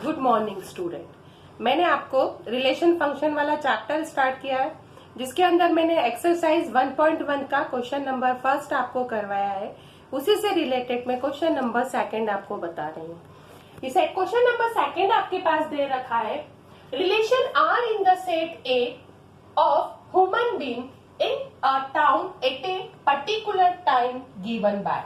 Good morning student. मैंने आपको relation function वाला चैप्टर स्टार्ट किया है, जिसके अंदर मैंने एक्सरसाइज 1.1 का क्वेश्चन नंबर फर्स्ट आपको करवाया है। उसी से रिलेटेड मैं क्वेश्चन नंबर सेकंड आपको बता रही हूँ। इसे क्वेश्चन नंबर सेकंड आपके पास दे रखा है, relation are in the set A of human being in a town at a particular time given by.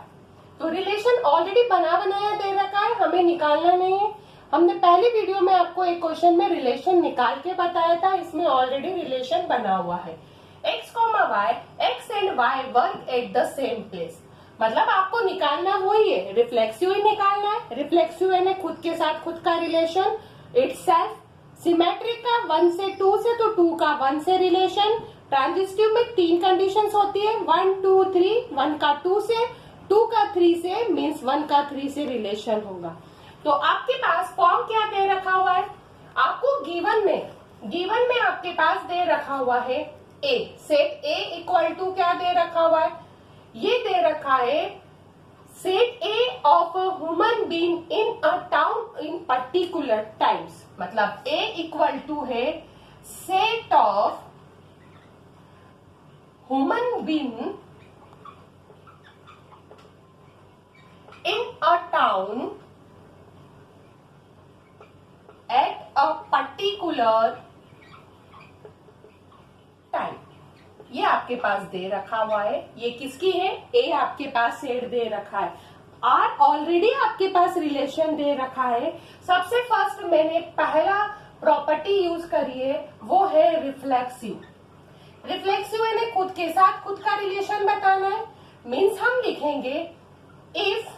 तो रिलेशन ऑलरेडी बना बनाया दे रखा है, हमें निकालना नहीं है। हमने पहली वीडियो में आपको एक क्वेश्चन में रिलेशन निकाल के बताया था, इसमें ऑलरेडी रिलेशन बना हुआ है। x, y, x and y work at the same place. मतलब आपको निकालना वही है, रिफ्लेक्सिव ही निकालना है। रिफ्लेक्सिव यानी खुद के साथ खुद का रिलेशन, इटसेल्फ। सिमेट्रिक का 1 से 2 से, तो 2 का 1 से रिलेशन। ट्रांजिस्टिव में 3 कंडीशंस होती है, 1 2 3, 1 का 2 से, 2 का 3 से, मीन्स 1 का 3 से रिलेशन होगा। तो आपके पास फॉर्म क्या दे रखा हुआ है आपको गिवन में आपके पास दे रखा हुआ है ए, सेट ए इक्वल टू क्या दे रखा हुआ है, ये दे रखा है set A of human being in a town in particular times. मतलब ए इक्वल टू है set of human being in a town at a particular time. ये आपके पास दे रखा हुआ है। ये किसकी है, ए आपके पास सेट दे रखा है, आर ऑलरेडी आपके पास रिलेशन दे रखा है। सबसे फर्स्ट मैंने पहला प्रॉपर्टी यूज करी है, वो है रिफ्लेक्सिव। रिफ्लेक्सिव यानी खुद के साथ खुद का रिलेशन बताना है। मीन्स हम लिखेंगे if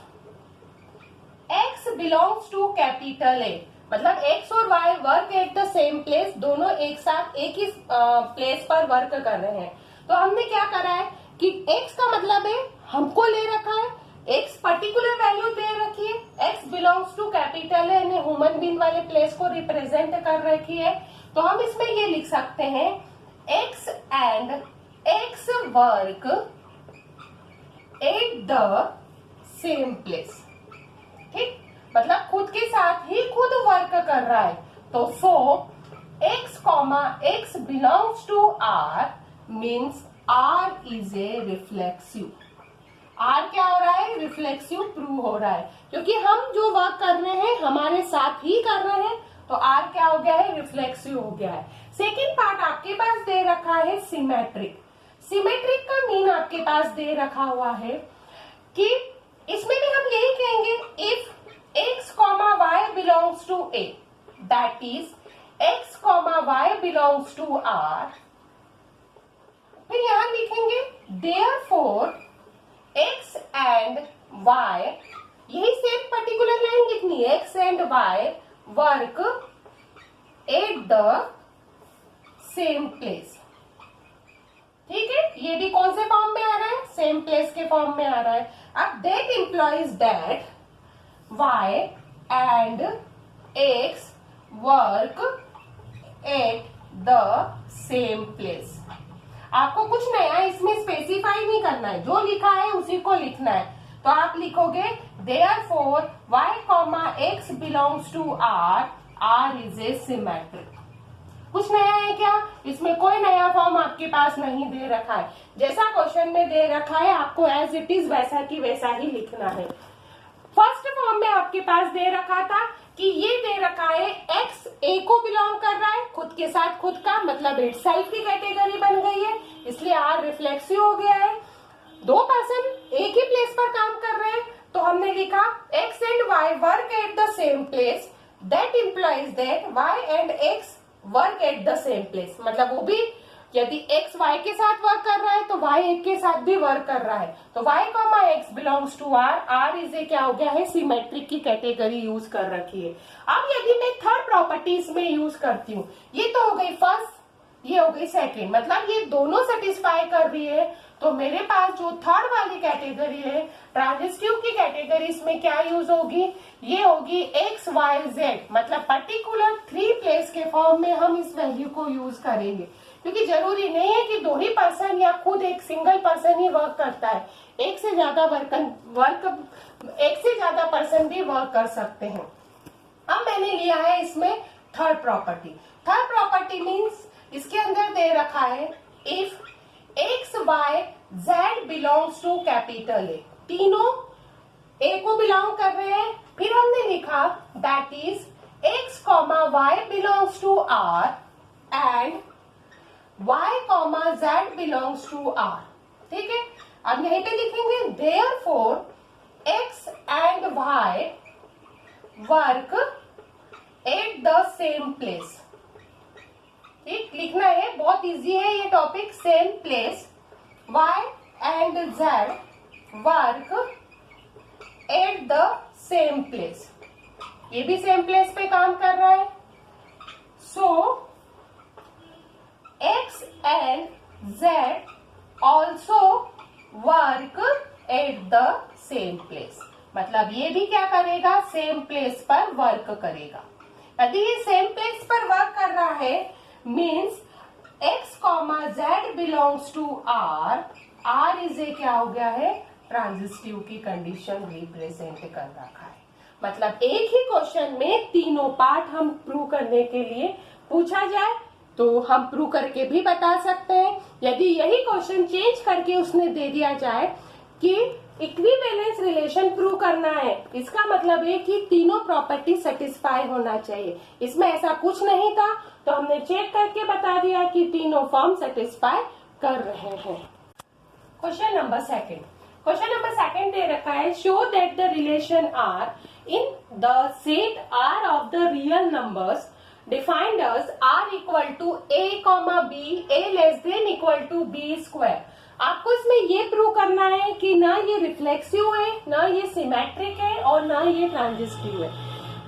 x belongs to capital A, मतलब x और y work at the same place, दोनों एक साथ एक ही प्लेस पर वर्क कर रहे हैं। तो हमने क्या करा है कि x का मतलब है हमको ले रखा है, x पर्टिकुलर वैल्यू दे रखी है, x बिलोंग्स टू कैपिटल है, ह्यूमन बीइंग वाले प्लेस को रिप्रेजेंट कर रखी है। तो हम इसमें ये लिख सकते हैं x and x work at the same place. ठीक, मतलब खुद के साथ ही खुद वर्क कर रहा है। तो so x, belongs to r means r is a reflexive. r क्या हो रहा है, रिफ्लेक्सिव प्रूव हो रहा है, क्योंकि हम जो वर्क कर रहे हैं हमारे साथ ही कर रहे हैं। तो r क्या हो गया है, रिफ्लेक्सिव हो गया है। सेकेंड पार्ट आपके पास दे रखा है सिमेट्रिक। सिमेट्रिक का मीन आपके पास दे रखा हुआ है कि इसमें भी हम यही कहेंगे if x, y belongs to A, that is x, y belongs to R। फिर यहां लिखेंगे therefore x and y, यही सेम पर्टिकुलर लाइन लिखनी है, x and y work at the same place। ठीक है, ये भी कौन से फॉर्म में आ रहा है, सेम प्लेस के फॉर्म में आ रहा है। अब that implies that y and x work at the same place। आपको कुछ नया इसमें स्पेसिफाई नहीं करना है, जो लिखा है उसी को लिखना है। तो आप लिखोगे therefore y, x belongs to r, r is a symmetric। कुछ नया है क्या, इसमें कोई नया फॉर्म आपके पास नहीं दे रखा है। जैसा क्वेश्चन में दे रखा है आपको एज इट इज वैसा की वैसा ही लिखना है। फर्स्ट फॉर्म में आपके पास दे रखा था कि ये दे रखा है x a को बिलोंग कर रहा है, खुद के साथ खुद का, मतलब इटसेल्फ की कैटेगरी बन गई है, इसलिए r रिफ्लेक्सिव हो गया है। दो पर्सन एक ही प्लेस पर काम कर रहे हैं, तो हमने लिखा x and y work at the same place, that implies that y and x work at the same place. मतलब वो भी यदि x y के साथ वर्क कर रहा है तो y एक के साथ भी वर्क कर रहा है। तो y, x belongs to r, r is a क्या हो गया है, सिमेट्रिक की कैटेगरी यूज कर रखी है। अब यदि मैं थर्ड प्रॉपर्टी इसमें यूज करती हूँ, ये तो हो गई फर्स्ट, ये हो गई सेकेंड, मतलब ये दोनों सेटिस्फाई कर रही है। तो मेरे पास जो थर्ड वाली कैटेगरी है, ट्रांजिस्टिव की कैटेगरी, इसमें क्या यूज होगी, ये होगी x, y, z, मतलब पर्टिकुलर 3 प्लेस के फॉर्म में हम इस वैल्यू को यूज करेंगे। क्योंकि जरूरी नहीं है कि 2 ही पर्सन या खुद एक सिंगल पर्सन ही वर्क करता है, एक से ज्यादा पर्सन भी वर्क कर सकते हैं। अब मैंने हमने लिया है इसमें third property. Third property means इसके अंदर दे रखा है if x y z belongs to capital A, तीनों ए को बिलोंग कर रहे हैं। फिर हमने लिखा that is X comma Y belongs to R and Y comma Z belongs to R. ठीक है, अब यहीं पे लिखेंगे therefore X and Y work at the same place. ठीक, लिखना है, बहुत इजी है ये topic. Same place, Y and Z work at the same place, ये भी सेम प्लेस पे काम कर रहा है। So X and Z also work at the same place, मतलब ये भी क्या करेगा, सेम प्लेस पर वर्क करेगा। यदि ये सेम प्लेस पर वर्क कर रहा है means x comma Z belongs to R, R is a क्या हो गया है, ट्रांजिस्टिव की कंडीशन रिप्रेजेंट कर रखा है। मतलब एक ही क्वेश्चन में तीनों पार्ट हम प्रूव करने के लिए पूछा जाए तो हम प्रूव करके भी बता सकते हैं। यदि यही क्वेश्चन चेंज करके उसने दे दिया जाए कि इक्विवेलेंस रिलेशन प्रूव करना है, इसका मतलब है कि तीनों प्रॉपर्टी सेटिस्फाई होना चाहिए। इसमें ऐसा कुछ नहीं था तो हमने चेक करके बता दिया कि तीनों फॉर्म सेटिस्फाई कर रहे हैं। Question number second, question number second दे रखा है show that the relation are in the set R of the real numbers defined as R equal to A comma B, A less than equal to B square. आपको इसमें ये prove करना है कि ना ये रिफ्लेक्सिव है, ना ये सिमेट्रिक है और ना ये ट्रांजिस्टिव है।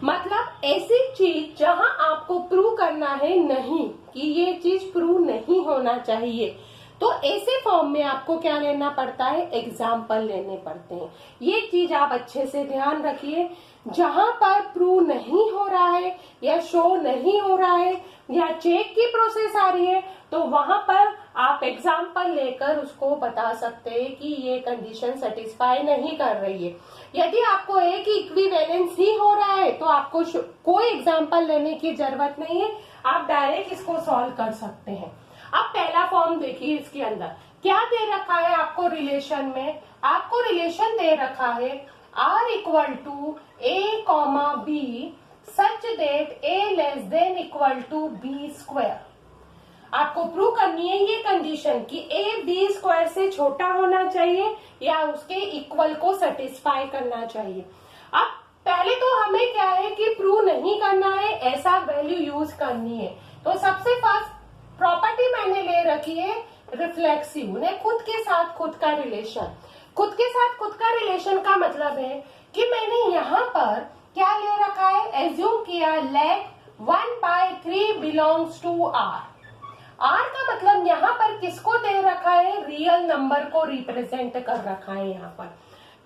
मतलब ऐसी चीज जहां आपको प्रूव करना है नहीं कि ये चीज प्रूव नहीं होना चाहिए, तो ऐसे फॉर्म में आपको क्या लेना पड़ता है, एग्जाम्पल लेने पड़ते हैं। ये चीज आप अच्छे से ध्यान रखिए, जहां पर प्रूव नहीं हो रहा है या शो नहीं हो रहा है या चेक की प्रोसेस आ रही है तो वहां पर आप एग्जाम्पल लेकर उसको बता सकते हैं कि ये कंडीशन सेटिस्फाई नहीं कर रही है। यदि आपको एक इक्विवेलेंस ही हो रहा है तो आपको कोई एग्जाम्पल लेने की जरूरत नहीं है, आप डायरेक्ट इसको सॉल्व कर सकते हैं। अब पहला फॉर्म देखिए, इसके अंदर क्या दे रखा है आपको रिलेशन में, आपको रिलेशन दे रखा है R equal to A comma B such that A less than equal to B square. आपको प्रूव करनी है ये कंडीशन कि ए बी स्क्वायर से छोटा होना चाहिए या उसके इक्वल को सेटिस्फाई करना चाहिए। अब पहले तो हमें क्या है कि प्रूव नहीं करना है, ऐसा वैल्यू यूज करनी है। तो सबसे फर्स्ट प्रॉपर्टी मैंने ले रखी है रिफ्लेक्सिव, ने खुद के साथ खुद का रिलेशन। खुद के साथ खुद का रिलेशन का मतलब है कि मैंने यहाँ पर क्या ले रखा है, एज्यूम किया let 1/3 belongs to R. R का मतलब यहाँ पर किसको दे रखा है, रियल नंबर को रिप्रेजेंट कर रखा है यहाँ पर।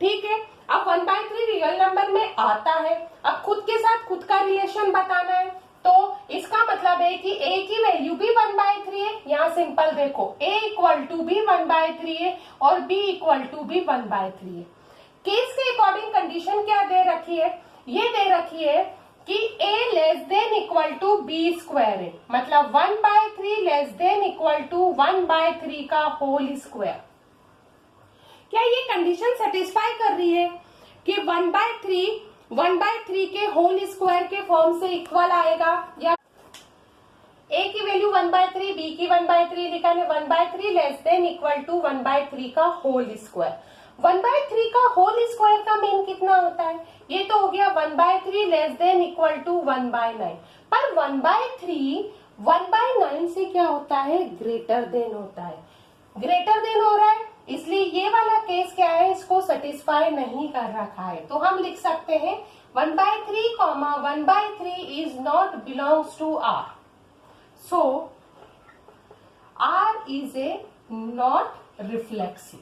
ठीक है, अब 1/3 रियल नंबर में आता है। अब खुद के साथ खुद का रिलेशन बताना है तो इसका मतलब है कि a की वैल्यू भी 1/3 है। यहाँ सिंपल देखो, a इक्वल टू भी 1/3 है और b इक्वल टू भी 1/3 है। केस के अकॉर्डिंग कंडीशन क्या दे रखी है, ये दे रखी है कि a less than equal to B square है, मतलब 1/3 लेस देन इक्वल टू 1/3 का होल स्क्वायर। क्या ये कंडीशन सेटिस्फाई कर रही है कि 1/3 के होल स्क्वायर के फॉर्म से इक्वल आएगा, या a की वैल्यू 1/3, b की 1/3 लिखा है, 1/3 लेस देन इक्वल टू 1/3 का होल स्क्वायर। 1/3 का होल स्क्वायर का मीन कितना होता है, ये तो हो गया 1/3 लेस देन इक्वल टू 1/9। पर 1/3 1/9 से क्या होता है, ग्रेटर देन होता है। ग्रेटर देन हो रहा है इसलिए ये वाला केस क्या है, इसको सेटिस्फाई नहीं कर रखा है। तो हम लिख सकते हैं 1/3 comma 1/3 is not belongs to R, so R is a not reflexive.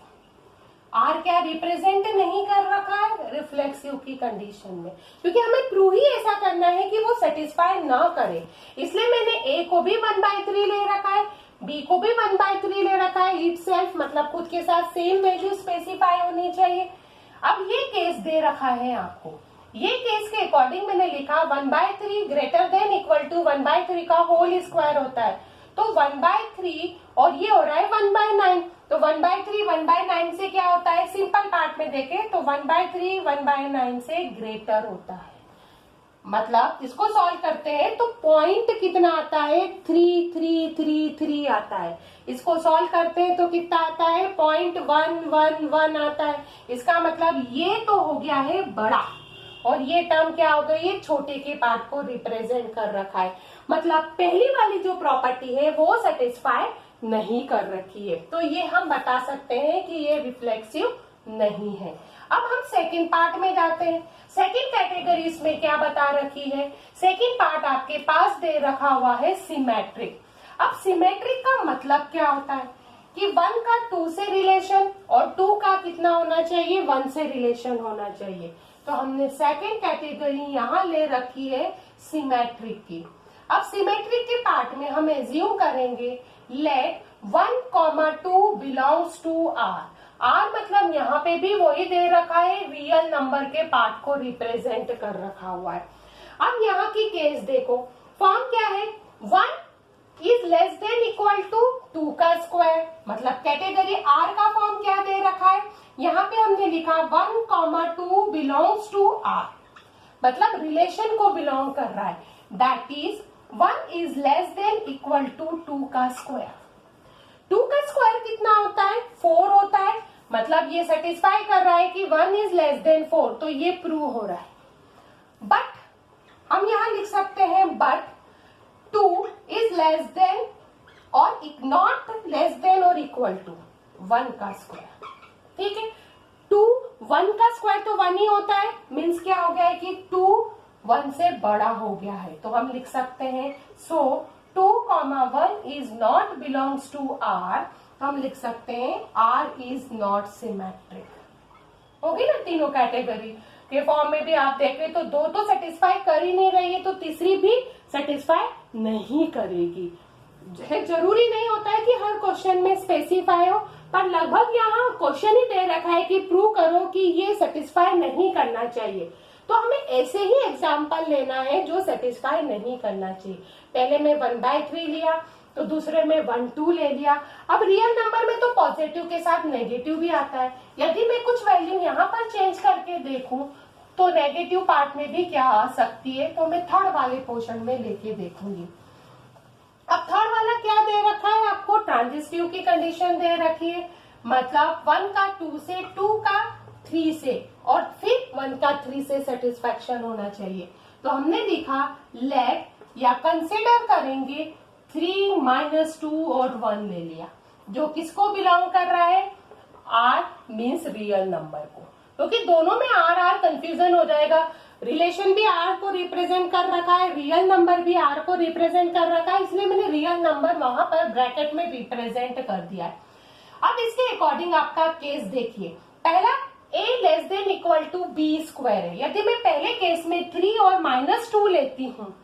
R क्या रिप्रेजेंट नहीं कर रखा है रिफ्लेक्सिव की कंडीशन में, क्योंकि हमें प्रूव ही ऐसा करना है कि वो सेटिस्फाई ना करे। इसलिए मैंने ए को भी 1/3 ले रखा है, बी को भी 1/3 ले रखा है इटसेल्फ, मतलब खुद के साथ सेम वैल्यू स्पेसिफाई होनी चाहिए। अब ये केस दे रखा है आपको ये केस के अकॉर्डिंग मैंने लिखा 1/3 ग्रेटर देन इक्वल टू 1/3 का होल स्क्वायर होता है, तो 1/3 और ये हो रहा है 1/9, तो 1/3 1/9 से क्या होता है, सिंपल पार्ट में देखें तो 1/3 1/9 से ग्रेटर होता है। मतलब इसको सॉल्व करते हैं तो पॉइंट कितना आता है, 3333 आता है। इसको सॉल्व करते हैं तो कितना आता है, 0.111 आता है। इसका मतलब ये तो हो गया है बड़ा और ये टर्म क्या हो गई, ये छोटे के पार्ट को रिप्रेजेंट कर रखा है। मतलब पहली वाली जो प्रॉपर्टी है वो सेटिस्फाई नहीं कर रखी है, तो ये हम बता सकते हैं कि ये रिफ्लेक्सिव नहीं है। अब हम सेकंड पार्ट में जाते हैं। सेकंड कैटेगरी इसमें क्या बता रखी है, सेकंड पार्ट आपके पास दे रखा हुआ है सिमेट्रिक। अब सिमेट्रिक का मतलब क्या होता है कि 1 का 2 से रिलेशन और 2 का कितना होना चाहिए, 1 से रिलेशन होना चाहिए। तो हमने सेकंड कैटेगरी यहाँ ले रखी है सिमेट्रिक की। अब सिमेट्रिक के पार्ट में हम एज्यूम करेंगे let 1,2 belongs to R. R मतलब यहाँ पे भी वही दे रखा है, रियल नंबर के पार्ट को रिप्रेजेंट कर रखा हुआ है। अब यहाँ की केस देखो, फॉर्म क्या है, 1 is less than equal to 2 का स्क्वायर। मतलब कैटेगरी आर का फॉर्म क्या दे रखा है, यहाँ पे हमने लिखा 1,2 बिलोंग्स टू आर, मतलब रिलेशन को बिलोंग कर रहा है। That is 1 is less than equal to 2 का स्क्वायर। 2 का स्क्वायर कितना होता है, 4 होता है। मतलब ये सेटिस्फाई कर रहा है कि 1 इज लेस देन 4, तो ये प्रूव हो रहा है। बट हम यहां लिख सकते हैं बट 2 इज लेस देन और नॉट लेस देन और इक्वल टू 1 का स्क्वायर। ठीक है, 2 1 का स्क्वायर तो 1 ही होता है, मीन्स क्या हो गया है कि 2 1 से बड़ा हो गया है। तो हम लिख सकते हैं so 2,1 is not belongs to R. हम लिख सकते हैं आर इज नॉट सिमेट्रिक। होगी ना, तीनों कैटेगरी के फॉर्म में भी आप देखें तो 2 तो सेटिस्फाई कर ही नहीं रही है, तो तीसरी भी सेटिस्फाई नहीं करेगी। जरूरी नहीं होता है कि हर क्वेश्चन में स्पेसिफाई हो, पर लगभग यहाँ क्वेश्चन ही दे रखा है कि प्रूव करो कि ये सेटिस्फाई नहीं करना चाहिए। तो हमें ऐसे ही एग्जाम्पल लेना है जो सेटिस्फाई नहीं करना चाहिए। पहले में 1/3 लिया, तो दूसरे में 1/2 ले लिया। अब रियल नंबर में तो पॉजिटिव के साथ नेगेटिव भी आता है। यदि मैं कुछ वैल्यू यहाँ पर चेंज करके देखूं तो नेगेटिव पार्ट में भी क्या आ सकती है, तो मैं थर्ड वाले पोर्शन में लेके देखूंगी। अब थर्ड वाला क्या दे रखा है आपको, ट्रांजिस्टिव की कंडीशन दे रखी है। मतलब 1 का 2 से, 2 का 3 से और फिर 1 का 3 से सेटिस्फैक्शन होना चाहिए। तो हमने लिखा लेट या कंसिडर करेंगे 3 - 2 और 1 ले लिया, जो किसको बिलोंग कर रहा है, आर मीन्स रियल नंबर को, क्योंकि दोनों में आर आर कंफ्यूजन हो जाएगा। रिलेशन भी आर को रिप्रेजेंट कर रखा है, रियल नंबर भी आर को रिप्रेजेंट कर रखा है, इसलिए मैंने रियल नंबर वहां पर ब्रैकेट में रिप्रेजेंट कर दिया है। अब इसके अकॉर्डिंग आपका केस देखिए, पहला a less than equal to B square है। यदि मैं पहले केस में 3 और -2 लेती हूँ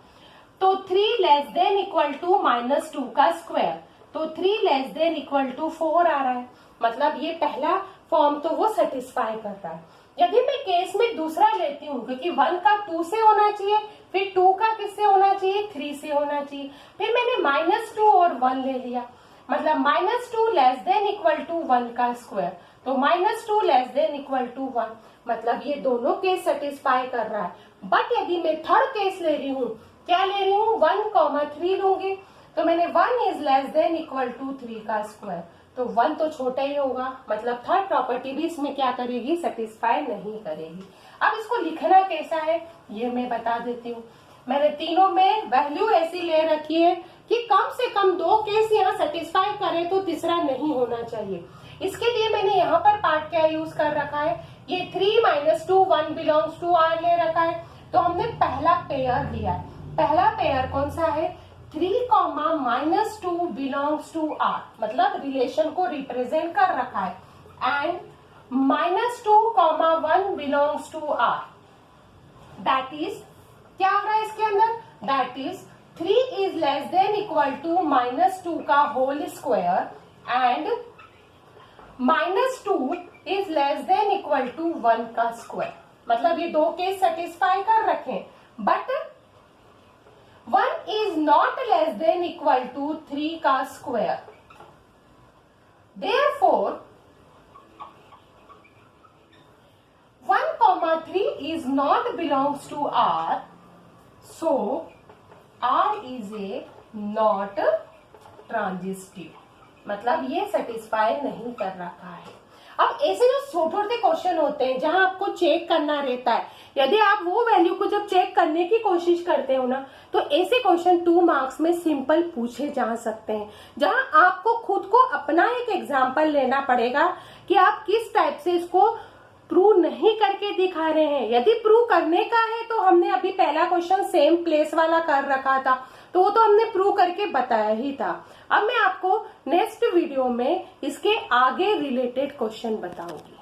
तो 3 लेस देन इक्वल टू -2 का स्क्वायर, तो 3 लेस देन इक्वल टू 4 आ रहा है। मतलब ये पहला फॉर्म तो वो सेटिस्फाई कर रहा है। यदि मैं केस में दूसरा लेती हूँ, क्योंकि 1 का 2 से होना चाहिए, फिर 2 का किससे होना चाहिए, 3 से होना चाहिए, फिर मैंने -2 और 1 ले लिया। मतलब -2 लेस देन इक्वल टू 1 का स्क्वायर, तो -2 लेस देन इक्वल टू 1। मतलब ये दोनों केस सेटिस्फाई कर रहा है। बट यदि मैं थर्ड केस ले रही हूँ, क्या ले रही हूँ, 1,3 लूंगी, तो मैंने 1 is less than equal to 3 का स्क्वायर, तो 1 तो छोटा ही होगा। मतलब थर्ड प्रॉपर्टी भी इसमें क्या करेगी, सेटिस्फाई नहीं करेगी। अब इसको लिखना कैसा है ये मैं बता देती हूँ। मैंने तीनों में वैल्यू ऐसी ले रखी है कि कम से कम 2 केस यहाँ सेटिस्फाई करे तो तीसरा नहीं होना चाहिए। इसके लिए मैंने यहाँ पर पार्ट क्या यूज कर रखा है, ये 3 - 2 1 बिलोंग्स टू आर ले रखा है। तो हमने पहला पेयर लिया है। पहला पेयर कौन सा है, 3, -2 बिलोंग्स टू आर, मतलब रिलेशन को रिप्रेजेंट कर रखा है। And -2, 1 belongs to R, that is क्या हो रहा है इसके अंदर, that is 3 is less than equal to -2 का whole square and -2 is less than equal to 1 का स्क्वायर। मतलब ये 2 केस सेटिस्फाई कर रखे, but 1 is not less than equal to 3 का square. Therefore 1,3 is not belongs to R, so R is a not transitive, मतलब ये satisfy नहीं कर रखा है। अब ऐसे जो छोटे छोटे क्वेश्चन होते हैं जहां आपको चेक करना रहता है, यदि आप वो वैल्यू को जब चेक करने की कोशिश करते हो ना, तो ऐसे क्वेश्चन 2 मार्क्स में सिंपल पूछे जा सकते हैं, जहां आपको खुद को अपना एक एग्जाम्पल लेना पड़ेगा कि आप किस टाइप से इसको प्रूव नहीं करके दिखा रहे हैं। यदि प्रूव करने का है तो हमने अभी पहला क्वेश्चन सेम प्लेस वाला कर रखा था, तो वो तो हमने प्रूव करके बताया ही था। अब मैं आपको नेक्स्ट वीडियो में इसके आगे रिलेटेड क्वेश्चन बताऊंगी।